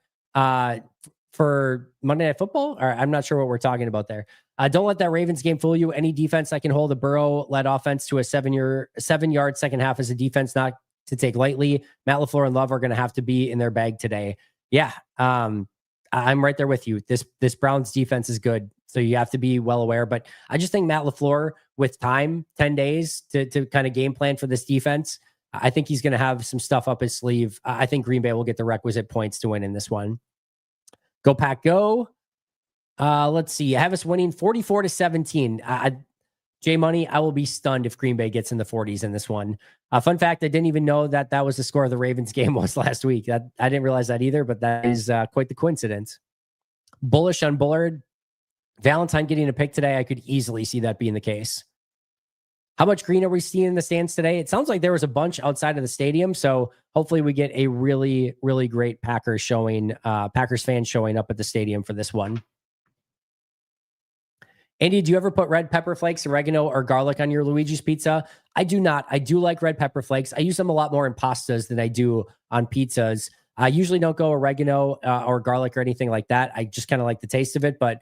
For Monday Night Football? Or I'm not sure what we're talking about there. Don't let that Ravens game fool you. Any defense that can hold a Burrow-led offense to a 7-yard second half is a defense not to take lightly. Matt LaFleur and Love are going to have to be in their bag today. Yeah, I'm right there with you. This Browns defense is good, so you have to be well aware. But I just think Matt LaFleur, with time, 10 days to kind of game plan for this defense, I think he's going to have some stuff up his sleeve. I think Green Bay will get the requisite points to win in this one. Go Pack, go. Let's see. I have us winning 44-17. J Money, I will be stunned if Green Bay gets in the 40s in this one. Fun fact, I didn't even know that was the score of the Ravens game was last week. I didn't realize that either, but that is quite the coincidence. Bullish on Bullard. Valentine getting a pick today. I could easily see that being the case. How much green are we seeing in the stands today? It sounds like there was a bunch outside of the stadium, so hopefully we get a really, really great Packers fans showing up at the stadium for this one. Andy, do you ever put red pepper flakes, oregano, or garlic on your Luigi's pizza? I do not. I do like red pepper flakes. I use them a lot more in pastas than I do on pizzas. I usually don't go oregano or garlic or anything like that. I just kind of like the taste of it, but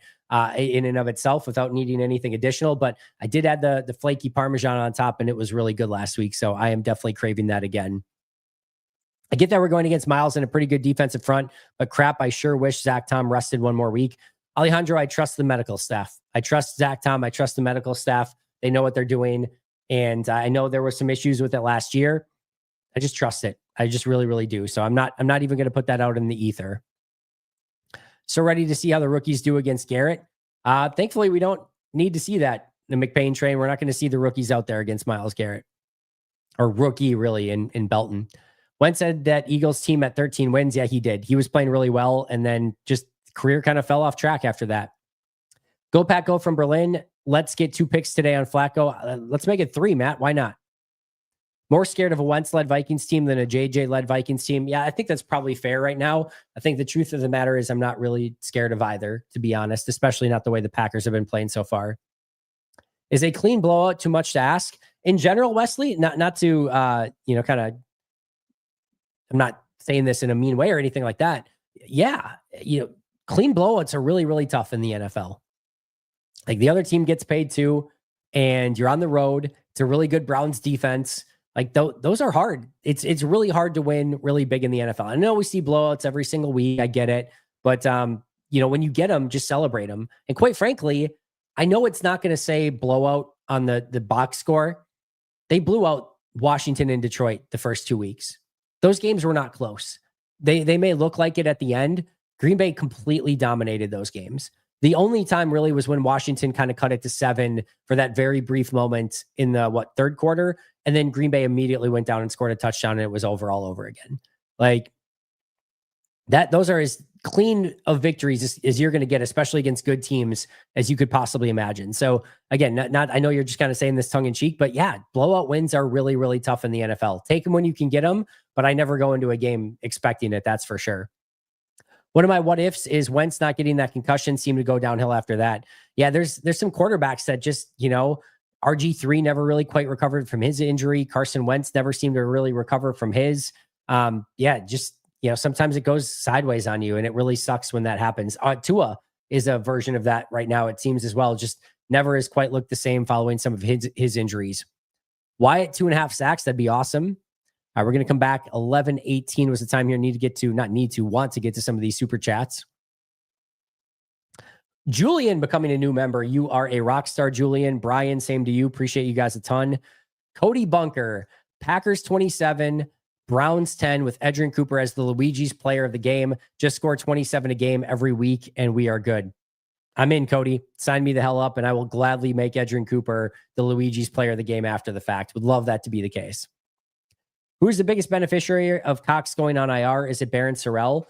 in and of itself without needing anything additional. But I did add the flaky Parmesan on top, and it was really good last week. So I am definitely craving that again. I get that we're going against Miles in a pretty good defensive front, but crap, I sure wish Zach Tom rested one more week. Alejandro, I trust the medical staff. I trust Zach Tom. I trust the medical staff. They know what they're doing. And I know there were some issues with it last year. I just trust it. I just really, really do. So I'm not even going to put that out in the ether. So ready to see how the rookies do against Garrett. Thankfully, we don't need to see that in the McBain train. We're not going to see the rookies out there against Myles Garrett, or rookie really in Belton. Wentz said that Eagles team at 13 wins. Yeah, he did. He was playing really well. And then just career kind of fell off track after that. Go Pack Go from Berlin. Let's get 2 picks today on Flacco. Let's make it 3, Matt. Why not? More scared of a Wentz-led Vikings team than a JJ-led Vikings team. Yeah, I think that's probably fair right now. I think the truth of the matter is I'm not really scared of either, to be honest, especially not the way the Packers have been playing so far. Is a clean blowout too much to ask? In general, Wesley, not to, kind of, I'm not saying this in a mean way or anything like that. Yeah, clean blowouts are really, really tough in the NFL. Like the other team gets paid too, and you're on the road. It's a really good Browns defense. Like those are hard. It's really hard to win really big in the NFL. I know we see blowouts every single week. I get it. But, when you get them, just celebrate them. And quite frankly, I know it's not going to say blowout on the box score. They blew out Washington and Detroit the first 2 weeks. Those games were not close. They may look like it at the end. Green Bay completely dominated those games. The only time really was when Washington kind of cut it to 7 for that very brief moment in the third quarter. And then Green Bay immediately went down and scored a touchdown, and it was over all over again. Like that, those are as clean of victories as you're going to get, especially against good teams, as you could possibly imagine. So again, not I know you're just kind of saying this tongue in cheek, but yeah, blowout wins are really, really tough in the NFL. Take them when you can get them, but I never go into a game expecting it. That's for sure. One of my what ifs is Wentz not getting that concussion seemed to go downhill after that. Yeah, there's some quarterbacks that just, RG3 never really quite recovered from his injury. Carson Wentz never seemed to really recover from his. Sometimes it goes sideways on you, and it really sucks when that happens. Tua is a version of that right now, it seems as well. Just never has quite looked the same following some of his injuries. Wyatt 2.5 sacks, that'd be awesome. All right, we're going to come back. 11:18 was the time here. Want to get to some of these super chats. Julian becoming a new member. You are a rock star, Julian. Brian, same to you. Appreciate you guys a ton. Cody Bunker, Packers 27, Browns 10 with Edgerrin Cooper as the Luigi's player of the game. Just score 27 a game every week, and we are good. I'm in, Cody. Sign me the hell up, and I will gladly make Edgerrin Cooper the Luigi's player of the game after the fact. Would love that to be the case. Who's the biggest beneficiary of Cox going on IR? Is it Barron Sorrell?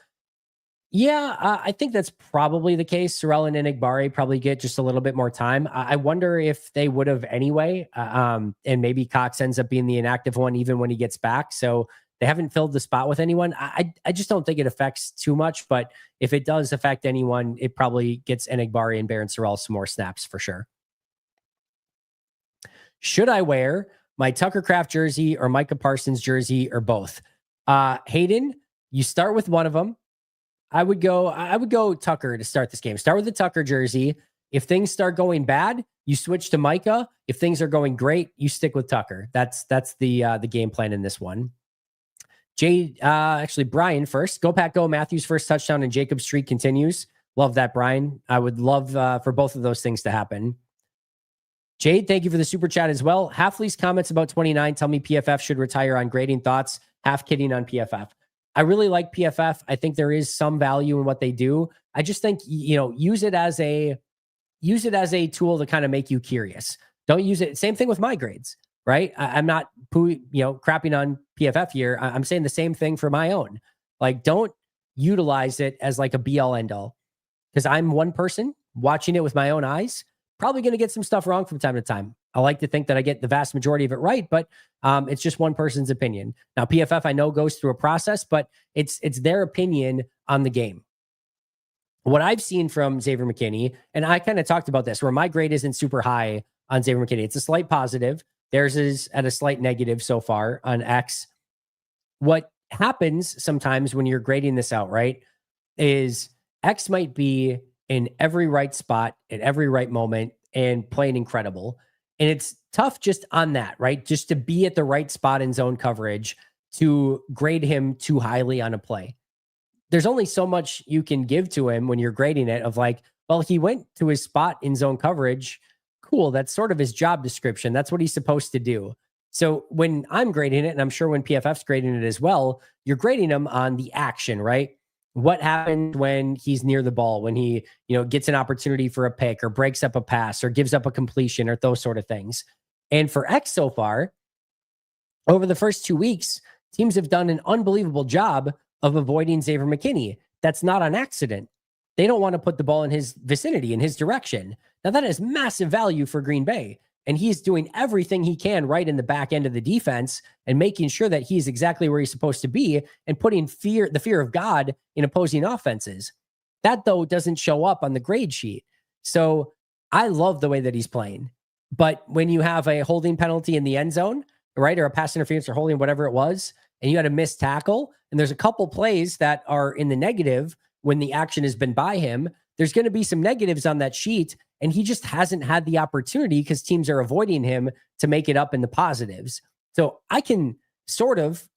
Yeah, I think that's probably the case. Sorrell and Enigbare probably get just a little bit more time. I wonder if they would have anyway, and maybe Cox ends up being the inactive one even when he gets back. So they haven't filled the spot with anyone. I just don't think it affects too much, but if it does affect anyone, it probably gets Enigbare and Barron Sorrell some more snaps for sure. Should I wear my Tucker Kraft jersey or Micah Parsons jersey or both? Hayden, you start with one of them. I would go Tucker to start this game. Start with the Tucker jersey. If things start going bad, you switch to Micah. If things are going great, you stick with Tucker. That's the game plan in this one. Brian first. Go Pack Go. Matthews first touchdown and Jacob's streak continues. Love that, Brian. I would love for both of those things to happen. Jade, thank you for the super chat as well. Halfley's comments about 29 tell me PFF should retire on grading. Thoughts? Half kidding on PFF. I really like PFF. I think there is some value in what they do. I just think, use it as a tool to kind of make you curious. Don't use it. Same thing with my grades, right? I'm not, crapping on PFF here. I'm saying the same thing for my own. Like, don't utilize it as like a be all end all, because I'm one person watching it with my own eyes, probably going to get some stuff wrong from time to time. I like to think that I get the vast majority of it right, but it's just one person's opinion. Now, PFF, I know, goes through a process, but it's their opinion on the game. what I've seen from Xavier McKinney, and I kind of talked about this, where my grade isn't super high on Xavier McKinney. It's a slight positive. Theirs is at a slight negative so far on X. What happens sometimes when you're grading this out, right, is X might be in every right spot at every right moment and playing incredible. And it's tough just on that, right? Just to be at the right spot in zone coverage to grade him too highly on a play. There's only so much you can give to him when you're grading it of like, well, he went to his spot in zone coverage. Cool. That's sort of his job description. That's what he's supposed to do. So when I'm grading it, and I'm sure when PFF's grading it as well, you're grading him on the action, right? What happened when he's near the ball, when he, gets an opportunity for a pick or breaks up a pass or gives up a completion or those sort of things. And for X so far, over the first 2 weeks, teams have done an unbelievable job of avoiding Xavier McKinney. That's not on accident. They don't want to put the ball in his vicinity, in his direction. Now, that has massive value for Green Bay. And he's doing everything he can right in the back end of the defense and making sure that he's exactly where he's supposed to be and putting the fear of God in opposing offenses. That, though, doesn't show up on the grade sheet. So I love the way that he's playing. But when you have a holding penalty in the end zone, right, or a pass interference or holding, whatever it was, and you had a missed tackle, and there's a couple plays that are in the negative when the action has been by him, there's going to be some negatives on that sheet, and he just hasn't had the opportunity because teams are avoiding him to make it up in the positives. So I can sort of,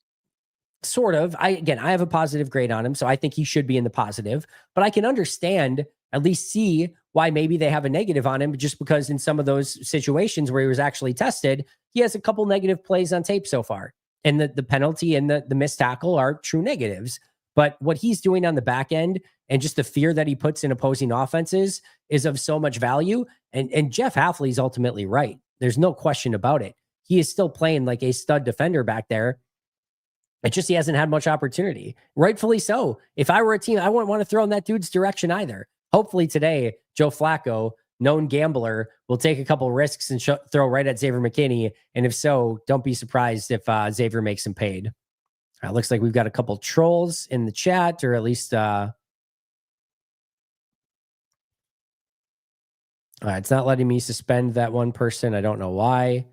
I have a positive grade on him, so I think he should be in the positive, but I can understand, at least see why maybe they have a negative on him, just because in some of those situations where he was actually tested, he has a couple negative plays on tape so far. And the penalty and the missed tackle are true negatives. But what he's doing on the back end and just the fear that he puts in opposing offenses is of so much value. And Jeff Hafley is ultimately right. There's no question about it. He is still playing like a stud defender back there. It's just he hasn't had much opportunity. Rightfully so. If I were a team, I wouldn't want to throw in that dude's direction either. Hopefully today, Joe Flacco, known gambler, will take a couple risks and throw right at Xavier McKinney. And if so, don't be surprised if Xavier makes him paid. It looks like we've got a couple trolls in the chat, or at least it's not letting me suspend that one person. I don't know why.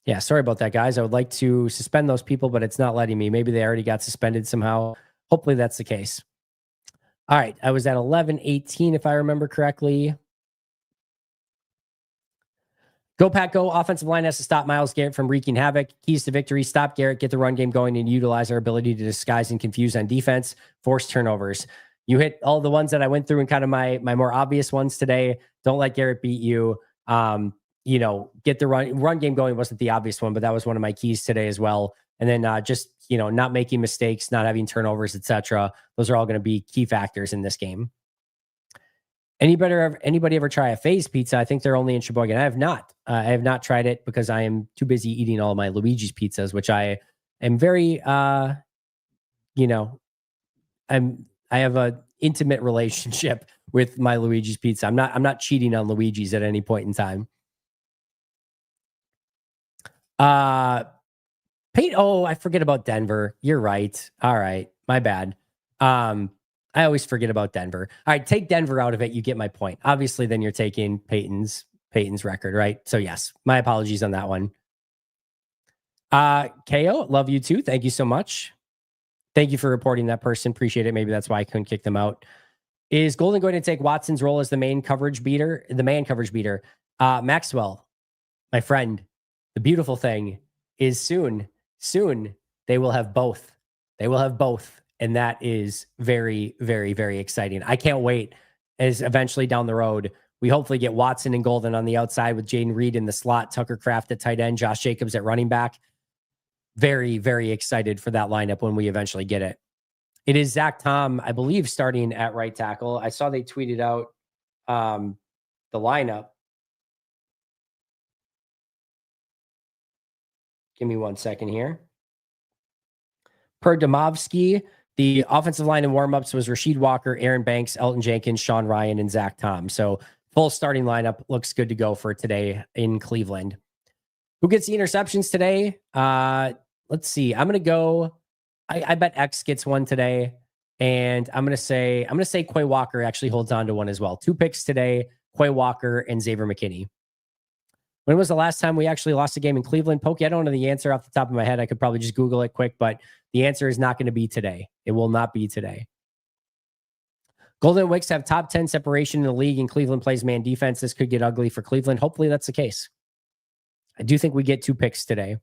Yeah, sorry about that, guys. I would like to suspend those people, but it's not letting me. Maybe they already got suspended somehow. Hopefully that's the case. All right, I was at 11:18 if I remember correctly. Go Pack Go. Offensive line has to stop Myles Garrett from wreaking havoc. Keys to victory: stop Garrett, get the run game going, and utilize our ability to disguise and confuse on defense. Force turnovers. You hit all the ones that I went through and kind of my more obvious ones today. Don't let Garrett beat you. Get the run game going wasn't the obvious one, but that was one of my keys today as well. And then just not making mistakes, not having turnovers, etc. Those are all going to be key factors in this game. Anybody ever try a Phase pizza? I think they're only in Sheboygan. I have not. I have not tried it because I am too busy eating all of my Luigi's pizzas, which I am very, I have a intimate relationship with my Luigi's pizza. I'm not cheating on Luigi's at any point in time. I forget about Denver. You're right. All right. My bad. I always forget about Denver. All right, take Denver out of it. You get my point. Obviously, then you're taking Peyton's record, right? So yes, my apologies on that one. KO, love you too. Thank you so much. Thank you for reporting that person. Appreciate it. Maybe that's why I couldn't kick them out. Is Golden going to take Watson's role as the man coverage beater? Maxwell, my friend, the beautiful thing is soon they will have both. And that is very, very, very exciting. I can't wait as eventually down the road, we hopefully get Watson and Golden on the outside with Jaden Reed in the slot, Tucker Kraft at tight end, Josh Jacobs at running back. Very, very excited for that lineup when we eventually get it. It is Zach Tom, I believe, starting at right tackle. I saw they tweeted out the lineup. Give me 1 second here. Per Domovsky, the offensive line in warmups was Rasheed Walker, Aaron Banks, Elton Jenkins, Sean Ryan, and Zach Tom. So full starting lineup looks good to go for today in Cleveland. Who gets the interceptions today? Let's see. I'm going to go. I bet X gets one today. And I'm gonna say Quay Walker actually holds on to one as well. 2 picks today, Quay Walker and Xavier McKinney. When was the last time we actually lost a game in Cleveland? Pokey, I don't know the answer off the top of my head. I could probably just Google it quick, but the answer is not going to be today. It will not be today. Golden Wicks have top 10 separation in the league, and Cleveland plays man defense. This could get ugly for Cleveland. Hopefully that's the case. I do think we get 2 picks today.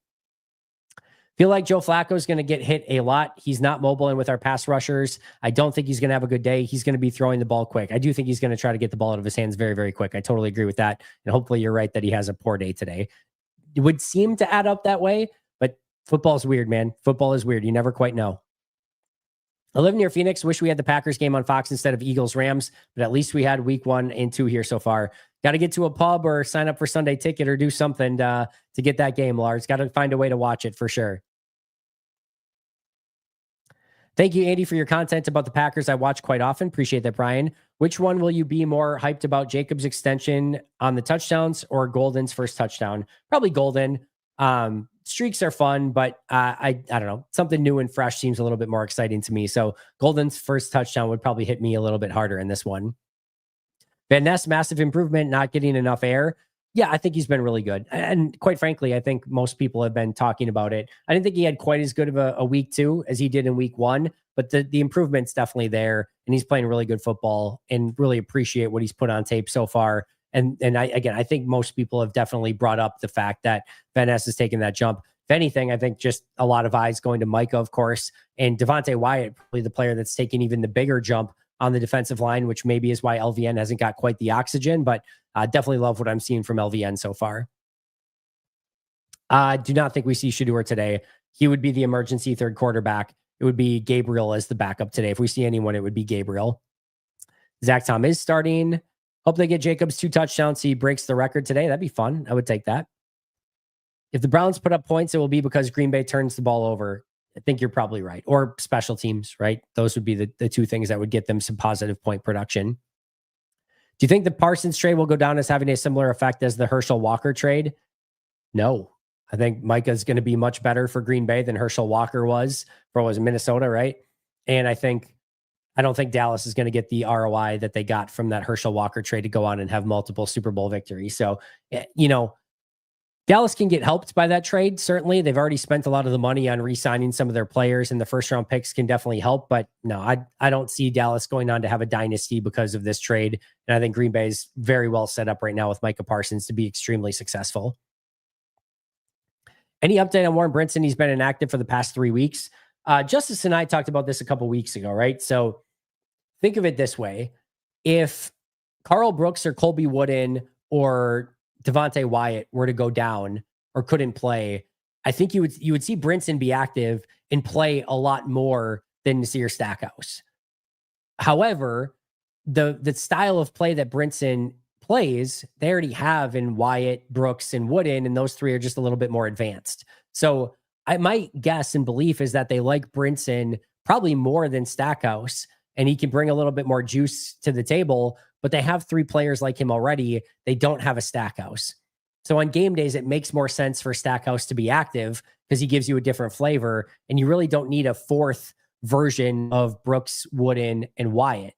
Feel like Joe Flacco is going to get hit a lot. He's not mobile, and with our pass rushers, I don't think he's going to have a good day. He's going to be throwing the ball quick. I do think he's going to try to get the ball out of his hands very, very quick. I totally agree with that. And hopefully you're right that he has a poor day today. It would seem to add up that way, but football is weird, man. Football is weird. You never quite know. I live near Phoenix. Wish we had the Packers game on Fox instead of Eagles Rams, but at least we had week 1 and 2 here so far. Got to get to a pub or sign up for Sunday Ticket or do something to get that game, Lars. Got to find a way to watch it for sure. Thank you, Andy, for your content about the Packers. I watch quite often. Appreciate that, Brian. Which one will you be more hyped about, Jacobs' extension on the touchdowns or Golden's first touchdown? Probably Golden. Streaks are fun, but I don't know. Something new and fresh seems a little bit more exciting to me. So Golden's first touchdown would probably hit me a little bit harder in this one. Van Ness, massive improvement, not getting enough air. Yeah, I think he's been really good. And quite frankly, I think most people have been talking about it. I didn't think he had quite as good of a week 2 as he did in week 1, but the improvement's definitely there. And he's playing really good football and really appreciate what he's put on tape so far. And I think most people have definitely brought up the fact that Van Ness has taken that jump. If anything, I think just a lot of eyes going to Micah, of course, and Devontae Wyatt, probably the player that's taken even the bigger jump on the defensive line, which maybe is why LVN hasn't got quite the oxygen, but definitely love what I'm seeing from LVN so far. Do not think we see Shedeur today. He would be the emergency third quarterback. It would be Gabriel as the backup today. If we see anyone, it would be Gabriel. Zach Tom is starting. Hope they get Jacobs 2 touchdowns so he breaks the record today. That'd be fun. I would take that. If the Browns put up points, it will be because Green Bay turns the ball over. I think you're probably right. Or special teams, right? Those would be the 2 things that would get them some positive point production. Do you think the Parsons trade will go down as having a similar effect as the Herschel Walker trade? No. I think Micah is going to be much better for Green Bay than Herschel Walker was for Minnesota, right? And I don't think Dallas is going to get the ROI that they got from that Herschel Walker trade to go on and have multiple Super Bowl victories. So, Dallas can get helped by that trade. Certainly, they've already spent a lot of the money on re-signing some of their players, and the first-round picks can definitely help. But no, I don't see Dallas going on to have a dynasty because of this trade. And I think Green Bay is very well set up right now with Micah Parsons to be extremely successful. Any update on Warren Brinson? He's been inactive for the past 3 weeks. Justice and I talked about this a couple weeks ago, right? So think of it this way. If Carl Brooks or Colby Wooden or Devontae Wyatt were to go down or couldn't play, I think you would see Brinson be active and play a lot more than Nasir Stackhouse. However, the style of play that Brinson plays, they already have in Wyatt, Brooks, and Wooden, and those 3 are just a little bit more advanced. So my guess and belief is that they like Brinson probably more than Stackhouse, and he can bring a little bit more juice to the table, but they have 3 players like him already. They don't have a Stackhouse. So on game days, it makes more sense for Stackhouse to be active because he gives you a different flavor, and you really don't need a 4th version of Brooks, Wooden, and Wyatt.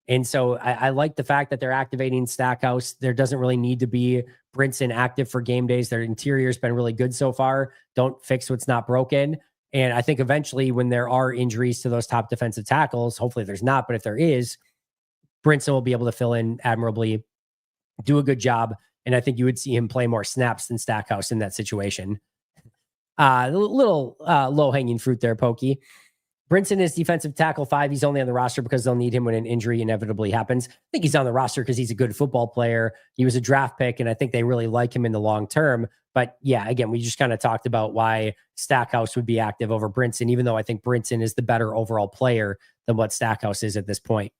And so I like the fact that they're activating Stackhouse. There doesn't really need to be Brinson active for game days. Their interior's been really good so far. Don't fix what's not broken. And I think eventually when there are injuries to those top defensive tackles, hopefully there's not, but if there is, Brinson will be able to fill in admirably, do a good job. And I think you would see him play more snaps than Stackhouse in that situation. Little low-hanging fruit there, Pokey. Brinson is defensive tackle 5. He's only on the roster because they'll need him when an injury inevitably happens. I think he's on the roster because he's a good football player. He was a draft pick, and I think they really like him in the long term. But yeah, again, we just kind of talked about why Stackhouse would be active over Brinson, even though I think Brinson is the better overall player than what Stackhouse is at this point.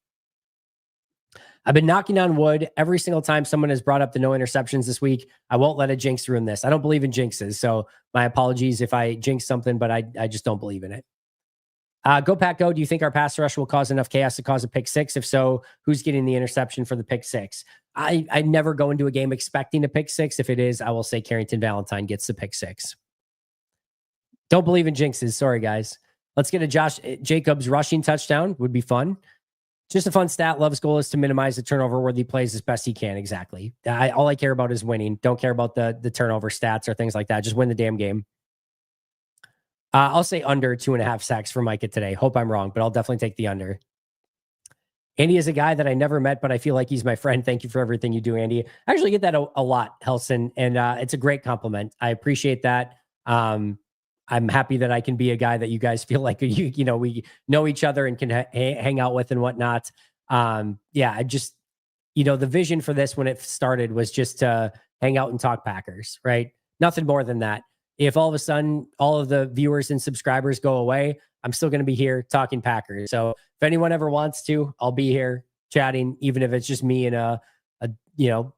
I've been knocking on wood every single time someone has brought up the no interceptions this week. I won't let a jinx ruin this. I don't believe in jinxes, so my apologies if I jinx something, but I just don't believe in it. Go Pack Go. Do you think our pass rush will cause enough chaos to cause a pick 6? If so, who's getting the interception for the pick 6? I never go into a game expecting a pick 6. If it is, I will say Carrington Valentine gets the pick 6. Don't believe in jinxes. Sorry, guys. Let's get a Josh Jacobs rushing touchdown. Would be fun. Just a fun stat. Love's goal is to minimize the turnover worthy plays as best he can. Exactly. All I care about is winning. Don't care about the turnover stats or things like that. Just win the damn game. I'll say under 2.5 sacks for Micah today. Hope I'm wrong, but I'll definitely take the under. Andy is a guy that I never met, but I feel like he's my friend. Thank you for everything you do, Andy. I actually get that a lot, Helson, and it's a great compliment. I appreciate that. I'm happy that I can be a guy that you guys feel like you know, we know each other and can hang out with and whatnot. Yeah, I just, you know, the vision for this when it started was just to hang out and talk Packers, right? Nothing more than that. If all of a sudden all of the viewers and subscribers go away, I'm still going to be here talking Packers. So if anyone ever wants to, I'll be here chatting, even if it's just me in a you know,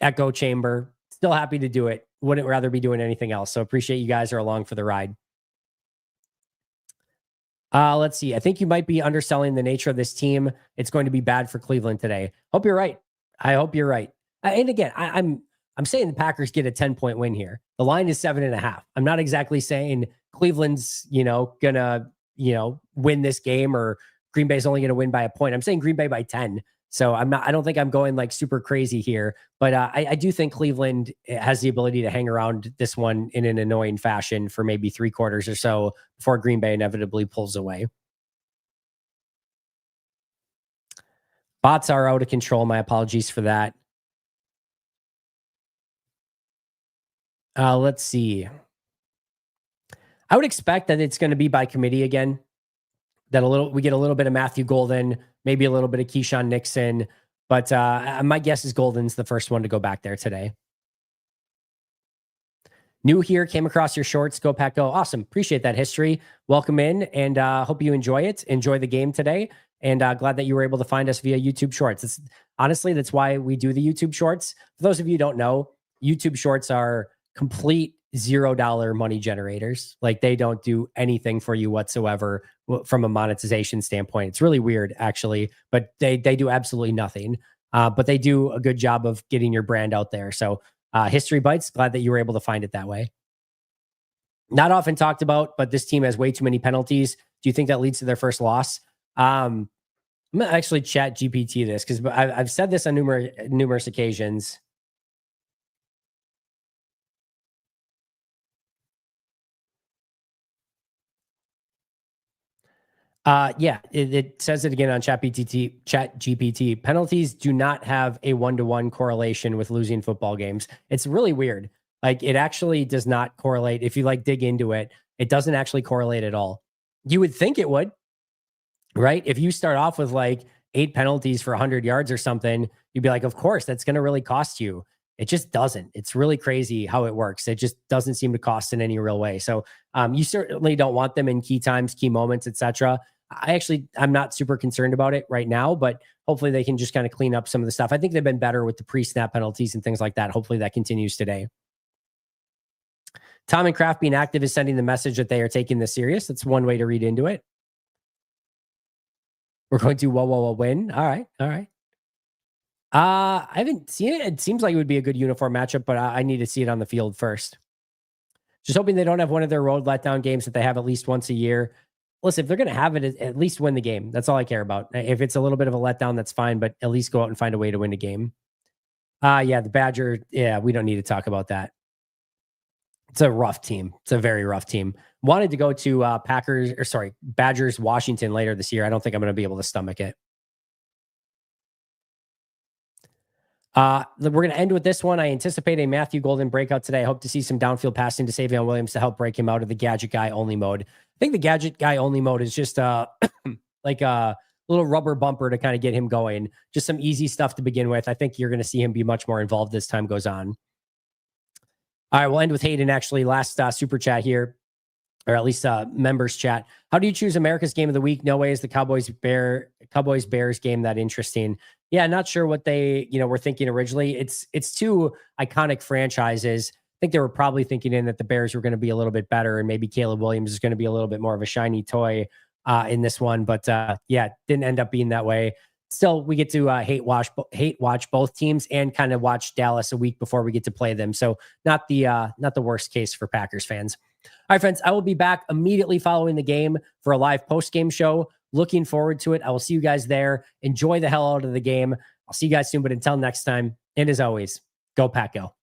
echo chamber. Still happy to do it. Wouldn't rather be doing anything else. So appreciate you guys are along for the ride. Let's see. I think you might be underselling the nature of this team. It's going to be bad for Cleveland today. Hope you're right. I hope you're right. And again, I'm saying the Packers get a 10-point win here. The line is 7.5. I'm not exactly saying Cleveland's, you know, gonna, you know, win this game or Green Bay's only gonna win by a point. I'm saying Green Bay by 10. So I don't think I'm going like super crazy here, but I do think Cleveland has the ability to hang around this one in an annoying fashion for maybe 3 quarters or so before Green Bay inevitably pulls away. Bots are out of control. My apologies for that. Let's see. I would expect that it's going to be by committee again. That we get a little bit of Matthew Golden, maybe a little bit of Keyshawn Nixon, but my guess is Golden's the first one to go back there today. New here, came across your shorts. Go Pack Go. Awesome. Appreciate that history. Welcome in and hope you enjoy it. Enjoy the game today. And glad that you were able to find us via YouTube Shorts. Honestly, that's why we do the YouTube Shorts. For those of you who don't know, YouTube Shorts are complete $0 money generators. Like they don't do anything for you whatsoever from a monetization standpoint. It's really weird actually, but they do absolutely nothing. But they do a good job of getting your brand out there. So History Bites, glad that you were able to find it that way. Not often talked about, but this team has way too many penalties. Do you think that leads to their first loss? I'm going to actually chat GPT this because I've said this on numerous occasions. Yeah, it says it again on Chat GPT. Penalties do not have a 1-to-1 correlation with losing football games. It's really weird. Like it actually does not correlate. If you like dig into it, it doesn't actually correlate at all. You would think it would, right? If you start off with like 8 penalties for 100 yards or something, you'd be like, of course, that's going to really cost you. It just doesn't. It's really crazy how it works. It just doesn't seem to cost in any real way. So you certainly don't want them in key times, key moments, etc. I'm not super concerned about it right now, but hopefully they can just kind of clean up some of the stuff. I think they've been better with the pre-snap penalties and things like that. Hopefully that continues today. Tom and Kraft being active is sending the message that they are taking this serious. That's one way to read into it. We're going to win. All right. I haven't seen it. It seems like it would be a good uniform matchup, but I need to see it on the field first. Just hoping they don't have one of their road letdown games that they have at least once a year. Listen, if they're going to have it, at least win the game. That's all I care about. If it's a little bit of a letdown, that's fine, but at least go out and find a way to win a game. Yeah, the Badger. Yeah, we don't need to talk about that. It's a rough team. It's a very rough team. Wanted to go to Badgers, Washington later this year. I don't think I'm going to be able to stomach it. We're going to end with this one. I anticipate a Matthew Golden breakout today. I hope to see some downfield passing to Savion Williams to help break him out of the gadget guy only mode. I think the gadget guy only mode is just like a little rubber bumper to kind of get him going. Just some easy stuff to begin with. I think you're going to see him be much more involved as time goes on. All right, we'll end with Hayden. Actually, last super chat here, or at least members chat. How do you choose America's game of the week? No way is the Cowboys Bears game that interesting. Yeah, not sure what they were thinking originally. It's two iconic franchises. I think they were probably thinking that the Bears were going to be a little bit better, and maybe Caleb Williams is going to be a little bit more of a shiny toy in this one. But yeah, didn't end up being that way. still we get to hate watch both teams and kind of watch Dallas a week before we get to play them. So not the worst case for Packers fans. All right, friends, I will be back immediately following the game for a live post-game show. Looking forward to it. I will see you guys there. Enjoy the hell out of the game. I'll see you guys soon, but until next time, and as always, go Pack Go.